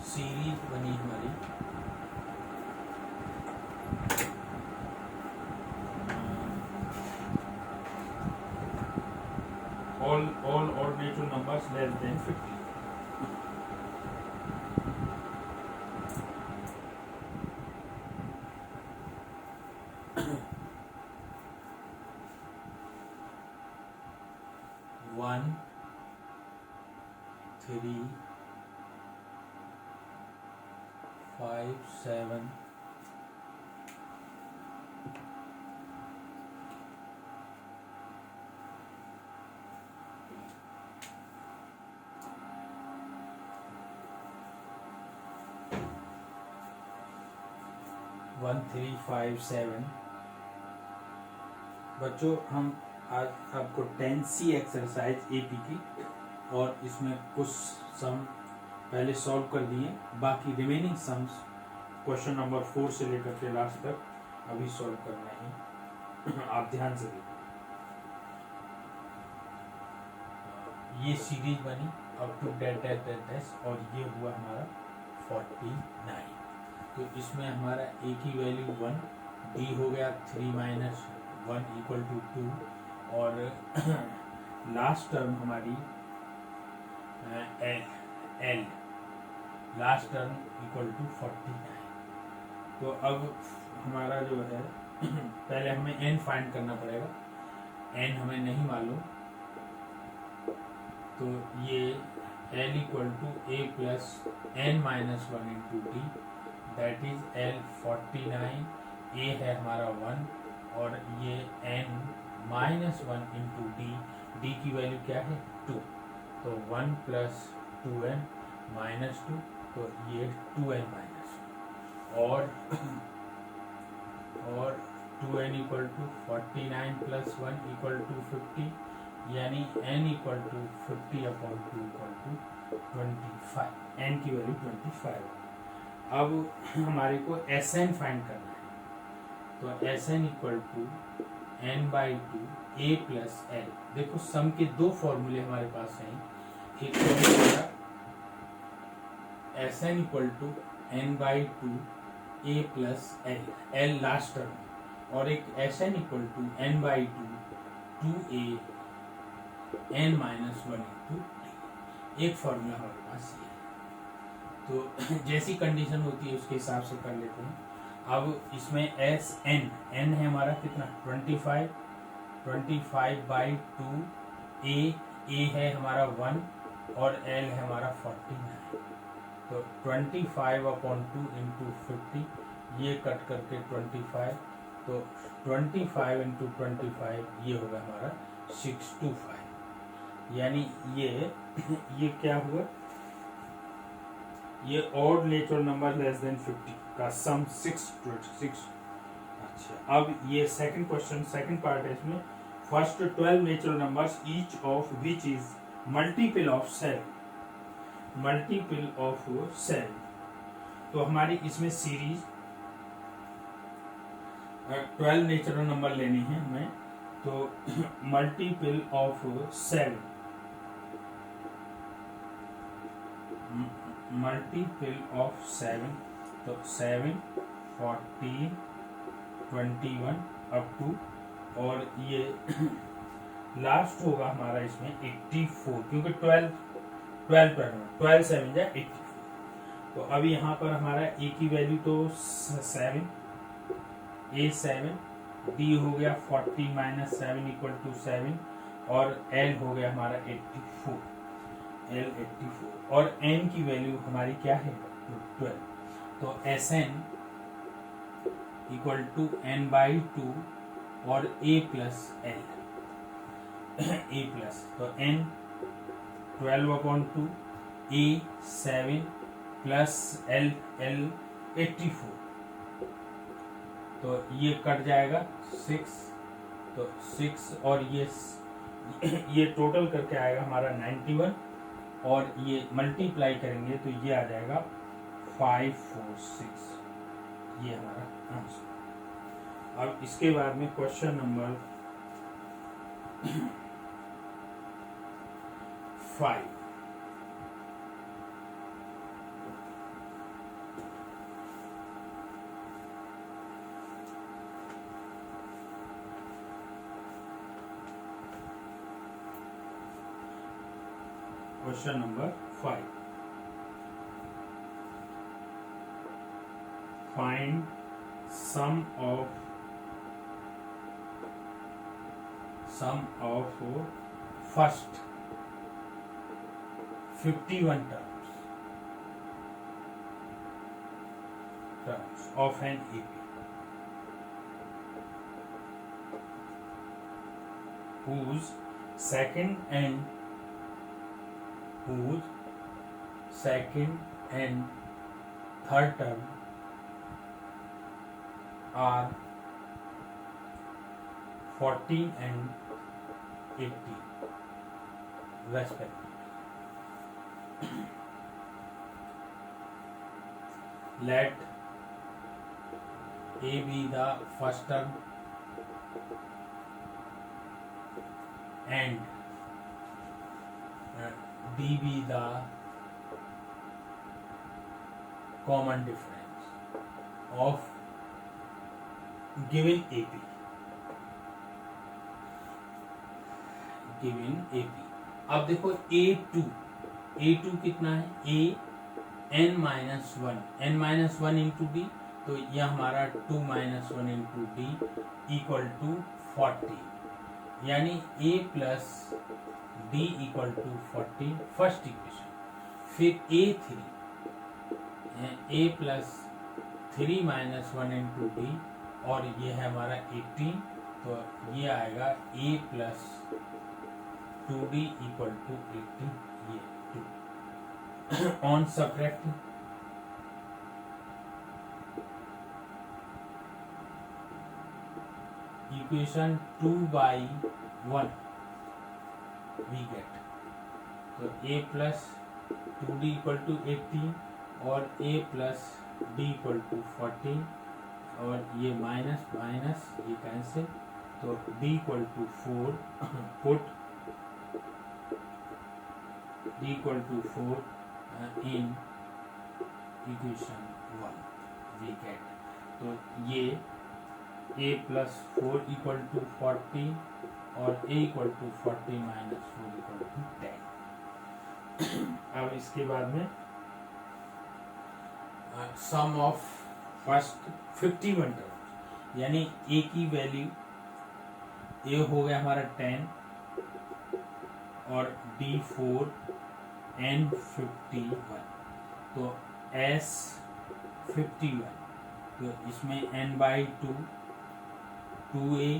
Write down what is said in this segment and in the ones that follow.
Series बनी हमारी all odd natural numbers less than 50. One, 3, 5, 7, 1, 3, 5, 7। बच्चों हम आज आपको 10C एक्सरसाइज एपी की और इसमें कुछ सम पहले सॉल्व कर दिए, बाकी रिमेनिंग सम्स क्वेश्चन नंबर 4 से लेकर के लास्ट तक अभी सॉल्व करना है। आप ध्यान से देखो, ये सीरीज बनी up to date date date date और ये हुआ हमारा 49। तो इसमें हमारा ए की वैल्यू 1, डी हो गया 3 माइनस 1 इक्वल टू 2 और लास्ट टर्म हमारी L last term equal to 49। तो अब हमारा जो है पहले हमें एन फाइंड करना पड़ेगा, एन हमें नहीं मालूम, तो ये L equal to A plus N minus 1 into D, that is L 49, A है हमारा 1 और ये N minus 1 into D, D की वैल्यू क्या है 2, तो 1 प्लस 2n माइनस 2, तो ये 2n माइनस और 2n equal to 49 plus 1 equal to 50, यानी n equal to 50 upon 2 equal to 25, n की वैल्यू 25। अब हमारे को Sn फाइंड करना है, तो Sn equal to n/2 a plus l। देखो सम के दो फॉर्मूले हमारे पास हैं, एक formula Sn equal to n/2 a plus l, l last term, और एक Sn equal to n/2 2a n minus 1 into D, एक फॉर्मूला हमारे पास ये है। तो जैसी कंडीशन होती है उसके हिसाब से कर लेते हैं। अब इसमें एस एन है हमारा कितना 25/2, ए है हमारा 1 और एल है हमारा 49, तो 25/2 इंटू 50, ये कट करके 25, तो 25 इंटू 25 ये होगा हमारा 625, यानी ये क्या हुआ, ये odd natural number less than 50 का सम 626। अच्छा, अब ये सेकंड क्वेश्चन, सेकंड पार्ट है इसमें, first 12 natural numbers each of which is multiple of 7, multiple of 7। तो हमारी इसमें सीरीज 12 नेचुरल नंबर लेने हैं हमें, तो मल्टीपल ऑफ 7, मल्टीपल ऑफ 7, तो 7, 14, 21 अप टू, और ये लास्ट होगा हमारा इसमें 84, क्योंकि 12 7 जा 84। तो अब यहाँ पर हमारा ए की वैल्यू तो 7, ए 7, डी हो गया 40 माइनस 7 इक्वल टू 7 और एल हो गया हमारा 84, एल 84, और एन की वैल्यू हमारी क्या है 12, तो S N equal to n/2 और a plus L, a plus, तो n 12/2, a 7 प्लस एल 84, तो ये कट जाएगा 6, तो 6 और ये टोटल करके आएगा हमारा 91, और ये मल्टीप्लाई करेंगे तो ये आ जाएगा 546, ये हमारा आंसर। अब इसके बाद में question number 5, Question number 5. Find sum of first 51 terms of an AP whose second and third term are 14 and 80 respectively. Let A be the first term and D be the common difference of given AP. अब देखो A2 कितना है? A n-1 into D, तो यह हमारा 2 - 1 into D equal to 40, यानी A plus D equal to 40 first equation. फिर A plus 3 - 1 into D, और ये है हमारा 18, तो ये आएगा A plus 2d equal to 18, ये 2 on subtract equation 2/1 we get, तो A plus 2d equal to 18 और A plus d equal to 14, और ये माइनस ये कैंसिल, तो d equal to 4 put d equal to 4 in equation 1 we get, तो ये A plus 4 equal to 40 और A equal to 40 minus 4 equal to 10। अब इसके बाद में सम ऑफ फर्स्ट 51 टर्म्स, यानी A की वैल्यू A हो गया हमारा 10 और D 4 N 51, तो S 51, तो इसमें n/2 2A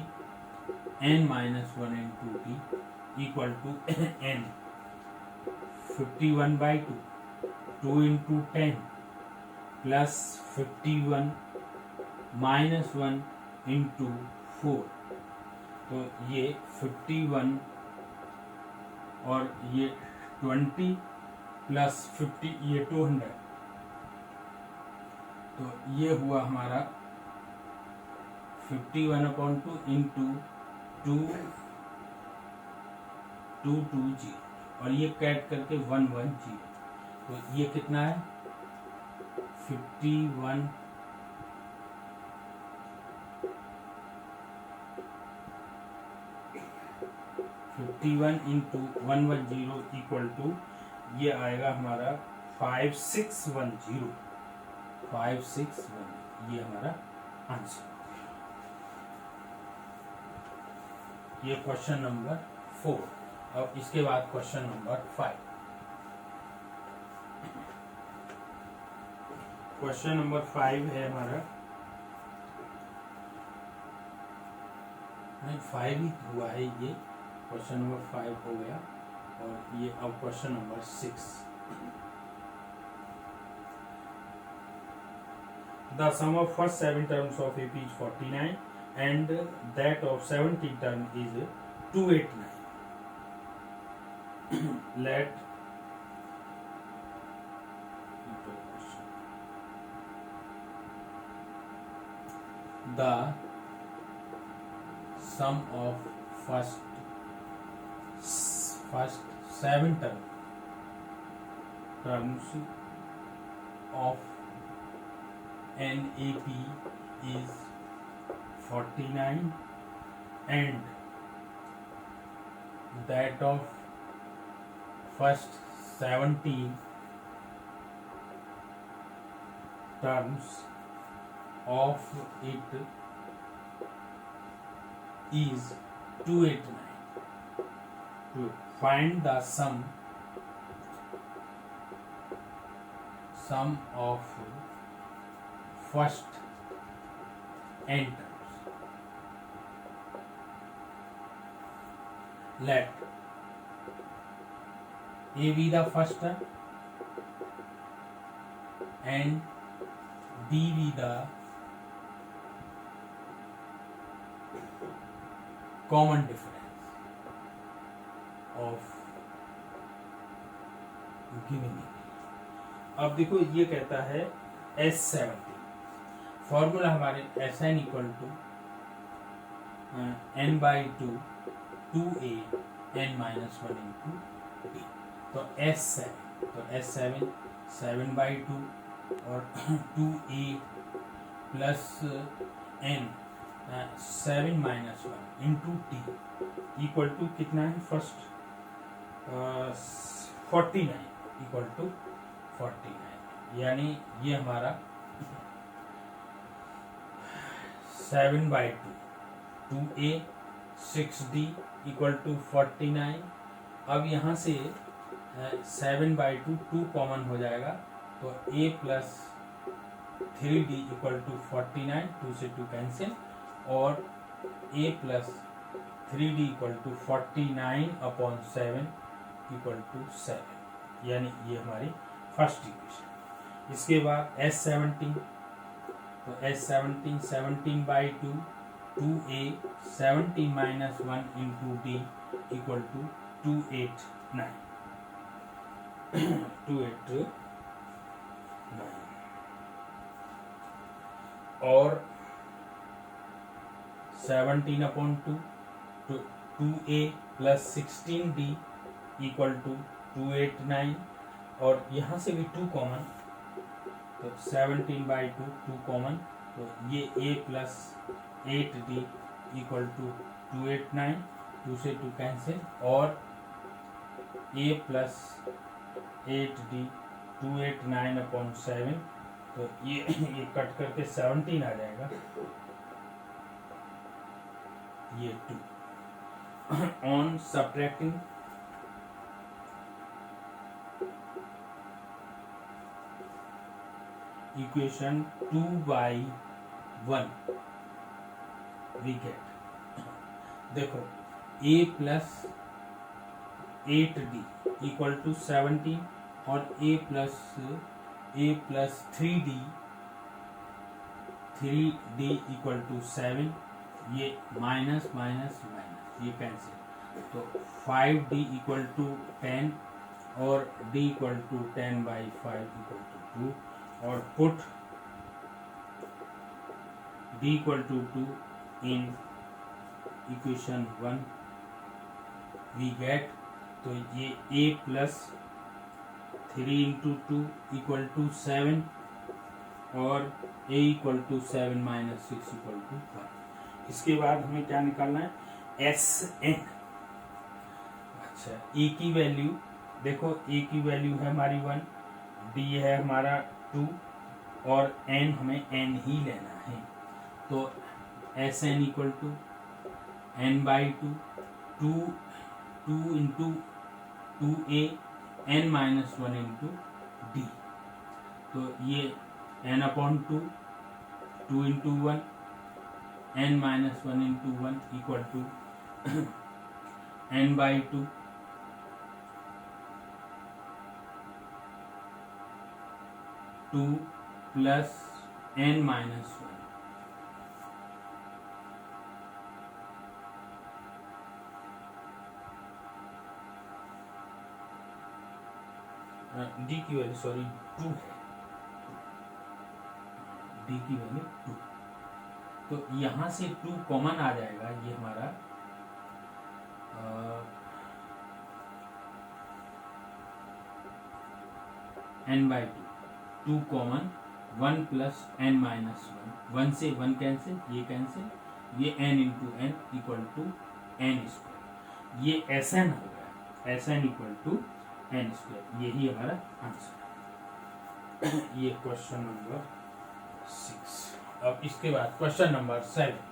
n-1 into D equal to n 51/2 2 into 10 plus 51 - 1 into 4, तो ये 51 और ये 20 प्लस 50 ये 200, तो ये हुआ हमारा 51/2 इंटू 220, और ये कैट करके 110, तो ये कितना है 51 इंटू 110 इक्वल टू, ये आएगा हमारा 5610, ये हमारा आंसर। ये क्वेश्चन नंबर 4। अब इसके बाद क्वेश्चन नंबर 5। क्वेश्चन नंबर 5 है हमारा, नहीं 5 ही हुआ है, ये क्वेश्चन नंबर 5 हो गया, और ये अब question number 6। The sum of first 7 terms of AP is 49 and that of 17 term is 289. Let the sum of first 7 terms of an AP is 49 and that of first 17 terms of it is 289. To find the sum of first n terms. Let A be the first term and B be the common difference of given. अब देखो ये कहता है S70 formula हमारे Sn equal to n/2 2a n minus 1 into d. तो S7 7/2 और 2a plus n 7 minus 1 into d equal to कितना है फर्स्ट 49 इक्वल टू 49, यानी ये हमारा 7/2 2a 6d इक्वल टू 49. अब यहाँ से 7/2 2 कॉमन हो जाएगा तो a plus 3d equal to 49, 2 से 2 कैंसिल, और a plus 3d equal to 49/7 equal to 7, यानी ये हमारी फर्स्ट इक्वेशन. इसके बाद S17 तो S17 17/2 2a 17 minus 1 into d equal to 289 289 और 17/2 2a plus 16d equal to 289, और यहाँ से भी 2 कॉमन तो 17/2 2 कॉमन तो ये a plus 8d equal to 289, 2 से 2 कैंसिल, और a प्लस 8d 289/7 तो ये कट करके 17 आ जाएगा, ये 2. On subtracting equation 2/1 we get, देखो a plus 8d equal to 17 और a plus 3d equal to 7, ये माइनस माइनस माइनस ये कैंसिल, तो 5d इक्वल टू 10 और d equal to 10/5 equal to 2, और put d equal to 2 in equation 1 we get, तो ये a plus 3 into 2 equal to 7 और a equal to 7 minus 6 equal to 1. इसके बाद हमें क्या निकालना है Sn. अच्छा a की वैल्यू देखो, a की वैल्यू है हमारी 1, d है हमारा 2 और n हमें n ही लेना है, तो Sn equal to n/2 2 into 2a n minus 1 into d, तो ये n/2 2 into 1 n minus 1 into 1 equal to n/2 2 plus n minus 1. D की वैल्यू सॉरी 2 है, डी की वैल्यू 2, तो यहां से 2 कॉमन आ जाएगा, ये हमारा n/2 2 common 1 plus n minus 1 1 से 1 कैंसिल, ये कैंसिल, ये n into n equal to n square, ये Sn हो गया. Sn equal to N square, यही हमारा आंसर है। ये क्वेश्चन नंबर 6। अब इसके बाद question number 7।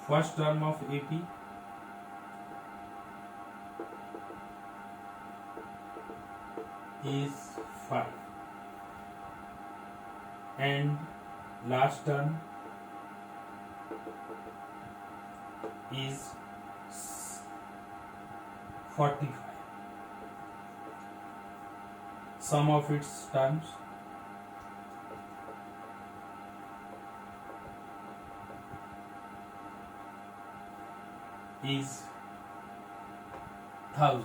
First term of AP is 5 and last term is 45. Sum of its terms is 1000.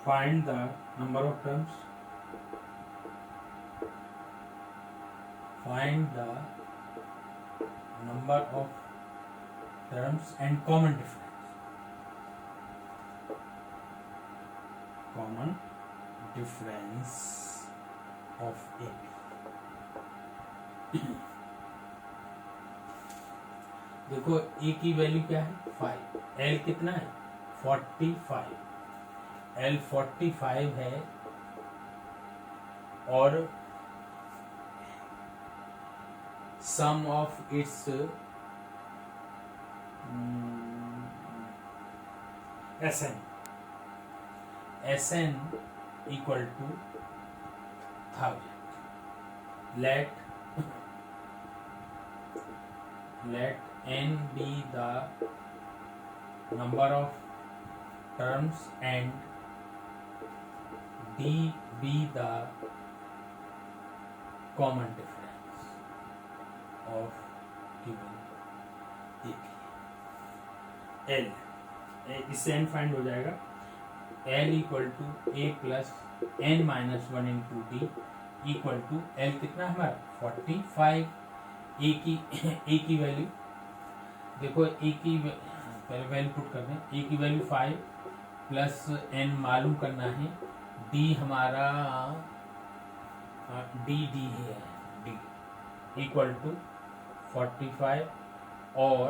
Find the number of terms. Find the number of terms and common difference. Common difference of AP. देखो ए की value क्या है 5, L कितना है 45, L 45 है और sum of its S N equal to 1000. Let n be the number of terms and d be the common difference of given AP. L इससे n find हो जाएगा. L equal to a plus n minus 1 into D equal to L कितना हमारा 45. ए की value देखो, ए की पहले value put कर दें. ए की वैल्यू 5 प्लस n मालूम करना है. डी हमारा डी है, डी इक्वल टू 45 और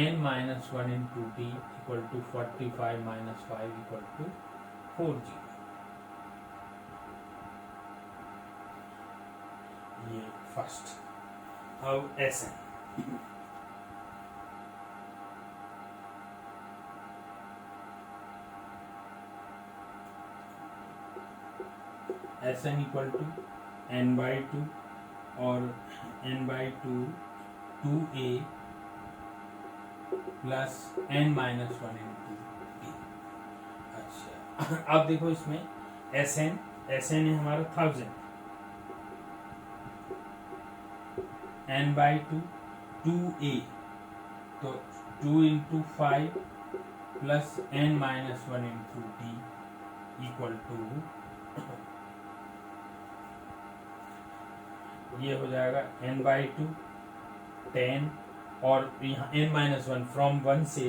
n minus 1 into D equal to 45 minus 5 equal to 40. ये फर्स्ट. अब S N equal to n by 2 और n by 2 2a plus n minus 1 into D. अच्छा, अब देखो इसमें एस एन है हमारा 1000, n बाई 2 2a, तो 2 into 5 plus n minus 1 into D equal to ये हो जाएगा n बाई 2 10 और यहाँ n माइनस 1 फ्रॉम 1 से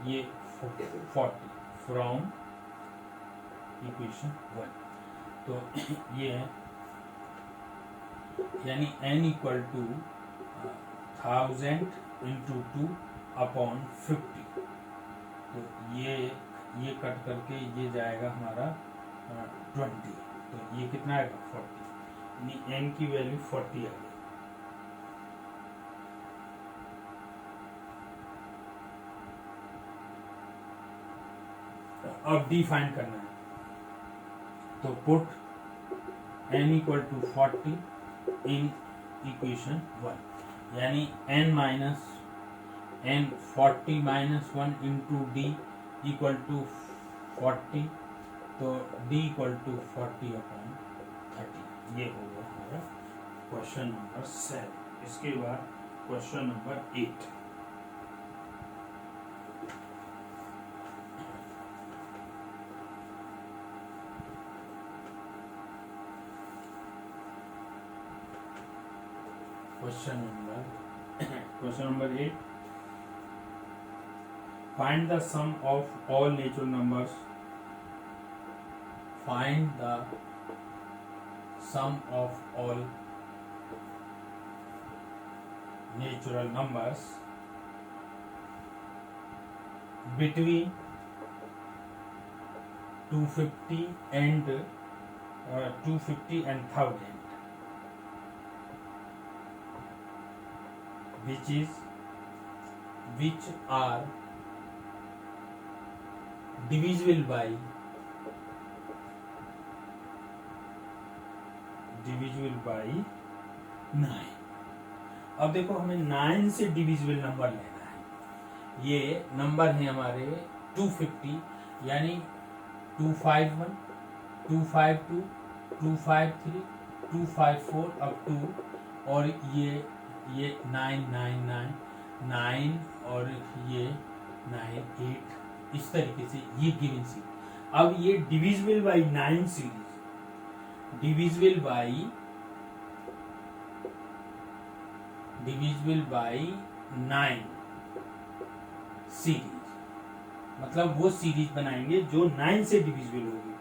ये 40 फ्रॉम इक्वेशन 1. तो ये है यानी n equal to 1000 into 2 upon 50. तो ये कट करके ये जाएगा हमारा 20. तो ये कितना आएगा 40, यानी n की वैल्यू 40 आ गई. अब डी फाइंड करना है, तो put n equal to 40 in equation 1, यानी n minus n 40 minus 1 into D equal to 40. तो d इक्वल टू 40 अपॉन 30. ये हो गया हमारा क्वेश्चन नंबर 7. इसके बाद question number 8. Question number 8. Find the sum of all natural numbers. Find the sum of all natural numbers between 250 and 1000, which are divisible by 9. अब देखो हमें 9 से डिविजिबल नंबर लेना है। ये नंबर है हमारे 250, यानी 251, 252, 253, 254 अप टू, और ये 9 और ये 9 8, इस तरीके से ये गिवन सीरीज। अब ये divisible by 9 series, divisible by 9 series, मतलब वो सीरीज बनाएंगे जो 9 से डिविजिबल होगी।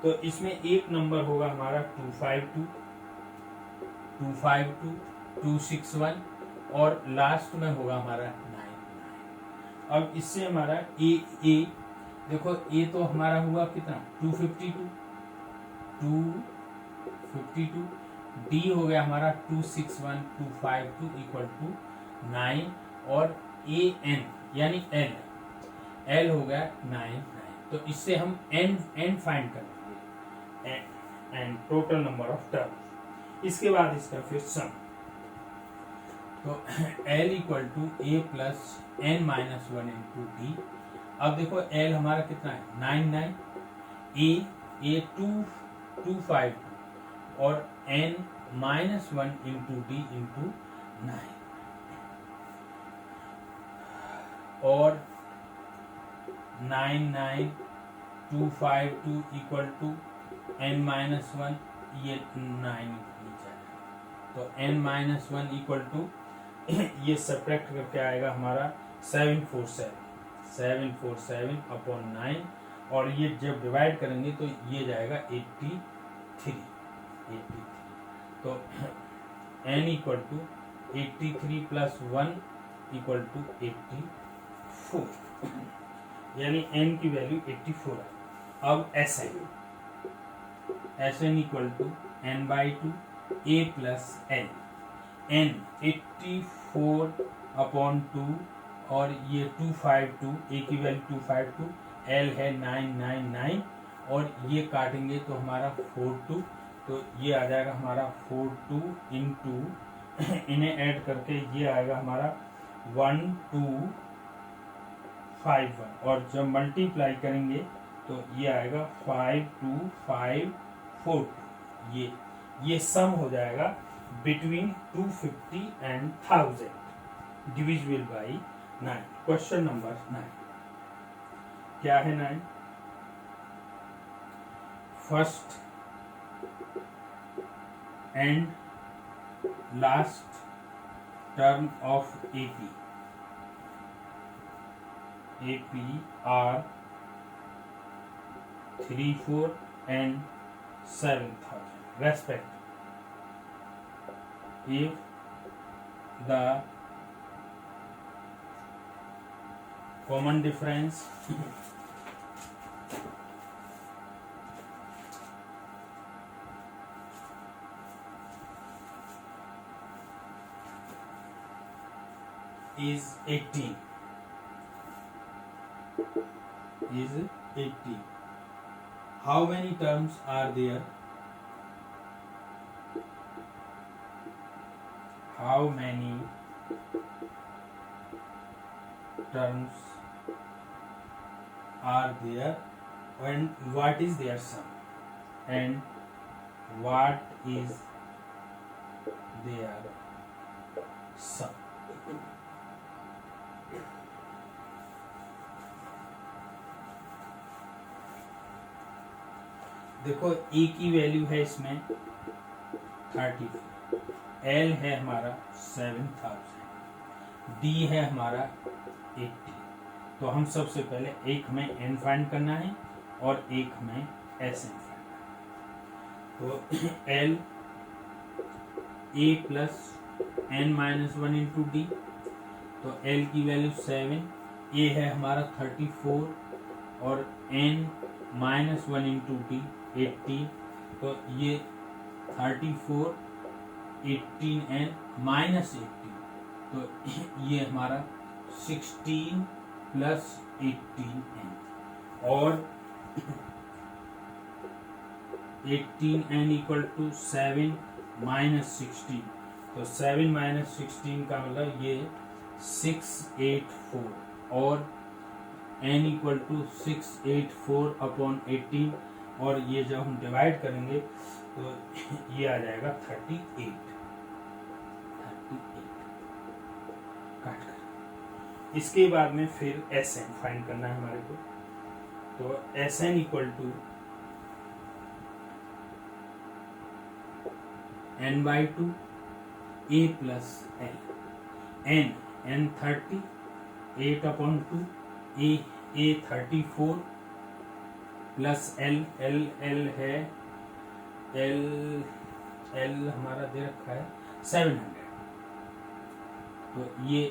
तो इसमें एक नंबर होगा हमारा 252, 261, और लास्ट में होगा हमारा 9। अब इससे हमारा ए देखो, ए तो हमारा हुआ कितना 252, डी हो गया हमारा 261, 252 इक्वल टू 9, और ए एन यानी एल हो गया 9। तो इससे हम एन फाइंड करेंगे, N total number of term. इसके बाद इसका फिर सम, तो L equal to A plus N minus 1 into D. अब देखो एल हमारा कितना है 9, ए 252, और N minus 1 into D into 9, और 252 इक्वल टू एन माइनस 1, ये 9 नीचे आएगा, तो एन माइनस 1 इक्वल टू ये सब्ट्रैक्ट करके आएगा हमारा 747 अपॉन 9, और ये जब डिवाइड करेंगे तो ये जाएगा 83। तो n equal to 83 plus 1 equal to 84, यानी n की वैल्यू 84 है। अब Sn equal to n by 2 a plus n 84 upon 2, और ये 252, a की वैल्यू 252, l है 999, और ये काटेंगे तो हमारा 42, तो ये आ जाएगा हमारा 42 इंटू इन्हें ऐड करके ये आएगा हमारा 1251, और जब मल्टीप्लाई करेंगे तो ये आएगा 52542। ये सम हो जाएगा between 250 and 1000, divisible by 9। Question number 9 क्या है 9? First and last term of AP are 34 and 7000 respectively. If the common difference is 80, how many terms are there? How many terms are there, and what is their sum, and what is their sum? देखो ए की value है इसमें 34, L है हमारा 7000, D है हमारा 80। तो हम सबसे पहले एक में एन फाइंड करना है और एक में एस एन फाइंड करना है। तो L A plus N minus 1 into D, तो एल की वैल्यू 7, ए है हमारा 34 और एन माइनस 1 इंटू डी 80, तो ये 34 18 एन माइनस 80, तो ये हमारा 16 प्लस 18 एन, और 18 एन इक्वल टू 7 माइनस 16, तो 7 माइनस 16 का मतलब ये 684, और n इक्वल टू 684 अपॉन 18, और ये जब हम डिवाइड करेंगे तो ये आ जाएगा 38 काट कर। इसके बाद में फिर एस एन फाइंड करना है हमारे को। तो S N equal to n by 2 A plus L, N 30 8 upon 2, A 34 plus L है एल हमारा दे रखा है 700, तो ये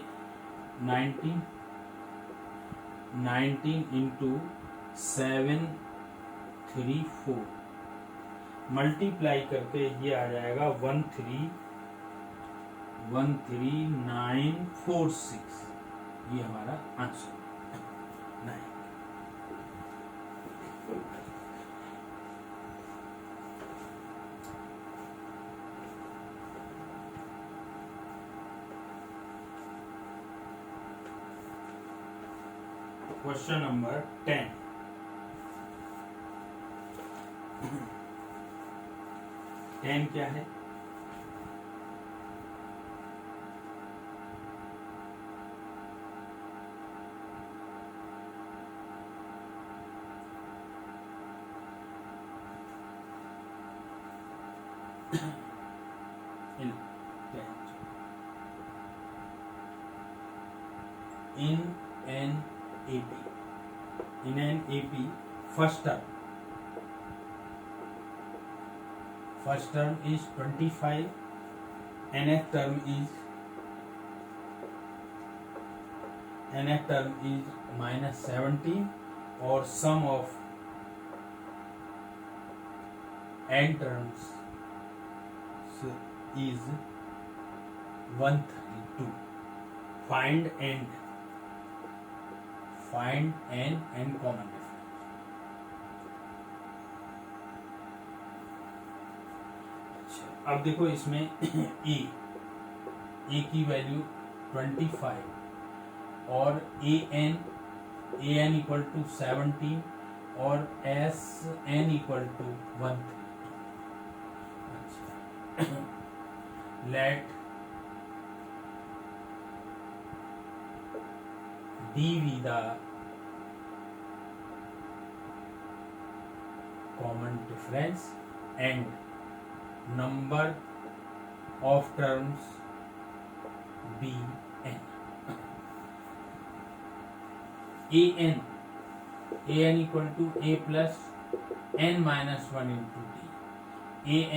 19 इंटू 734 मल्टीप्लाई करके ये आ जाएगा 13946, ये हमारा आंसर 9। क्वेश्चन नंबर 10, क्या है? in an AP first term is 25, nth term is minus 17, और sum of n terms is 132. Find n and common difference. अच्छा, अब देखो इसमें ए की वैल्यू 25 और ए एन इक्वल टू 17 और S N equal to 132। Let D be the common difference and number of terms be n. an equal to a plus n minus 1 into d.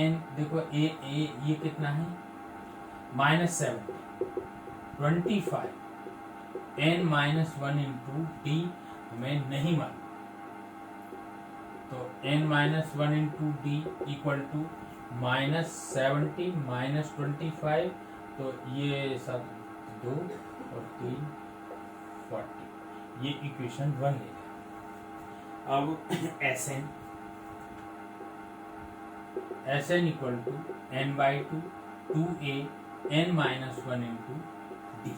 an देखो a ये कितना है minus 7, 25 n minus 1 into D हमें नहीं मालूम, तो n minus 1 into D equal to minus 70 minus 25, तो ये सब 2 और 3 40, ये इक्वेशन 1 ले लें। अब S N equal to n by 2a n minus 1 into D.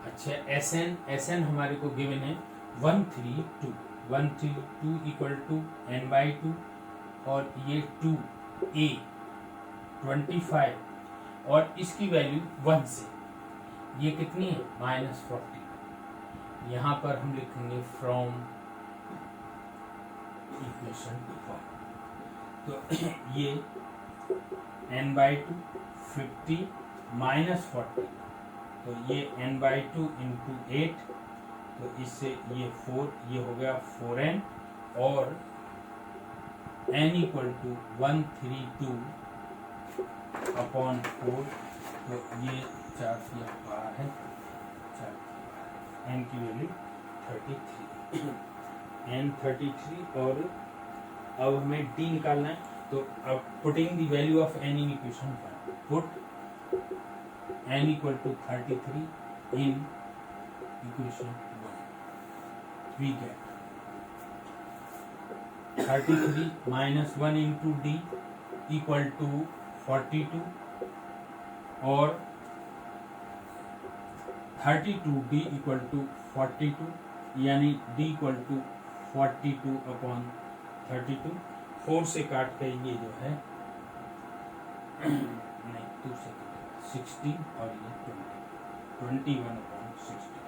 अच्छा, एस एन हमारे को गिवन है 132 इक्वल टू n बाई 2, और ये 2a 25 और इसकी वैल्यू 1 से ये कितनी है -40। यहाँ पर हम लिखेंगे फ्रॉम इक्वेशन 1, तो ये n/2 50 माइनस 40, तो ये n/2 इंटू 8, तो इससे ये 4, ये हो गया 4n, और n इक्वल टू 132 अपॉन 4, तो ये 4 से 12 है, 4 n की वैल्यू 33, n 33। और अब हमें d निकालना है, तो अब putting the value of n in equation 1, put n equal to 33 in equation 1, we get 33 minus 1 into d equal to 42, और 32d इक्वल टू 42, यानी d इक्वल टू 42 अपॉन 32। 4 से काट कर ये जो है नहीं 2 से 16, और ये 21 अपॉन 16।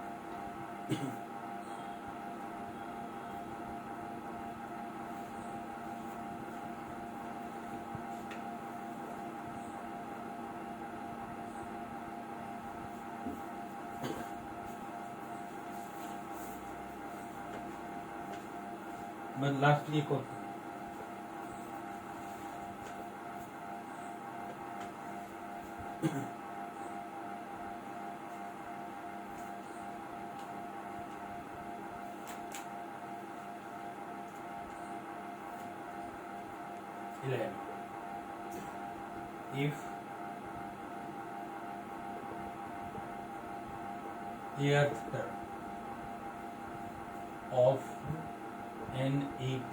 बस लास्ट एक और 11. If earth turn of NAP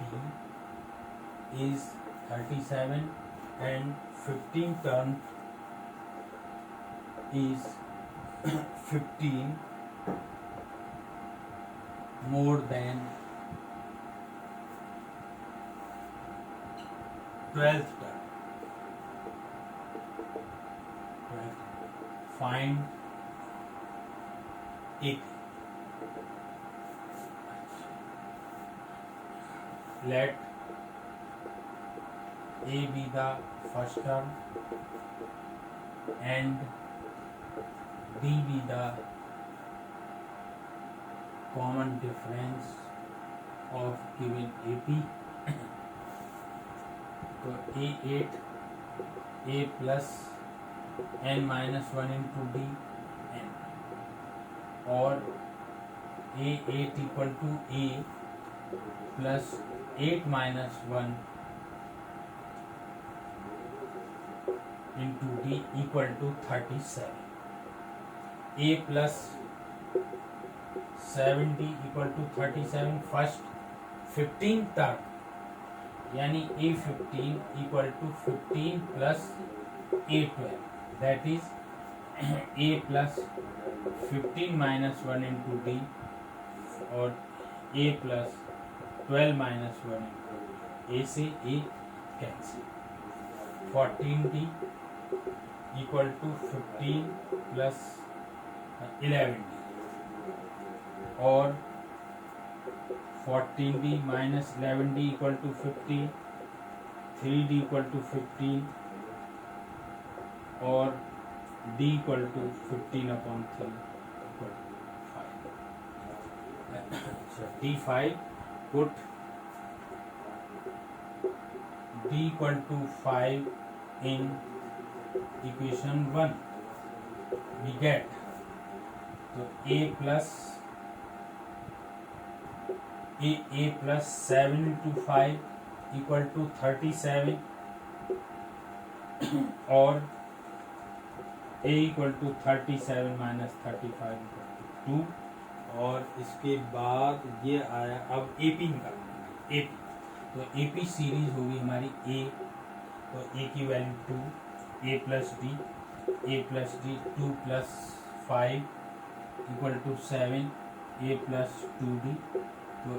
is 37 and 15 turn is 15 more than 12th turn. Find AP. Let A be the first term and B be the common difference of given AP. तो A8 A plus n minus 1 into D n, और A8 equal to A plus 8 minus 1 into D equal to 37. A plus 7D equal to 37 first 15 term, यानी A15 equal to 15 plus A12, that is A plus 15 minus 1 into D, और A plus 12 minus 1 into D. A से A cancel. 14D equal to 15 plus 11D, और 14D minus 11D equal to 15, 3D equal to 15, और D equal to 15 upon 3 equal to 5. So D5, put D equal to 5 in equation 1, we get so A plus 7 into 5 equal to 37, और A equal to 37 minus 35 equal to 2, और इसके बाद ये आया अब AP निकालना है। AP तो AP सीरीज होगी हमारी A, तो A की value 2, A plus D 2 plus 5 equal to 7, A plus 2D, तो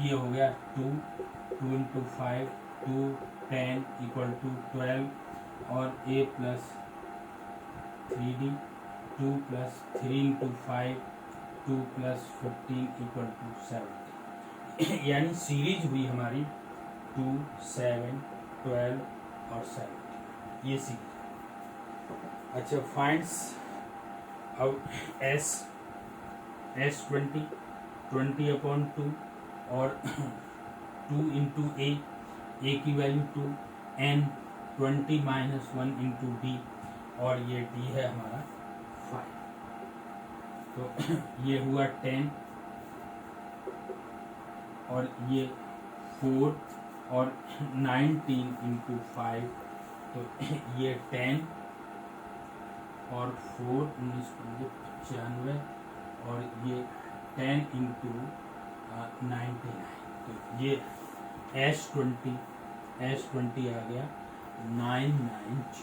ये हो गया 2 into 5 2 10 equal to 12, और A plus 3D 2 plus 3 into 5 2 plus 15 equal to 70, यानी सीरीज हुई हमारी 2 7 12 और 70। ये सीख। अच्छा फाइंड्स अब एस 20 20/2 और 2 इंटू ए की वैल्यू 2, एन 20 - 1 इंटू डी, और ये डी है हमारा 5। तो ये हुआ 10 और ये 4 और 19 इंटू 5, तो ये 10 और 4 95 और ये 10 इंटू 99, तो ये S20 आ गया 990।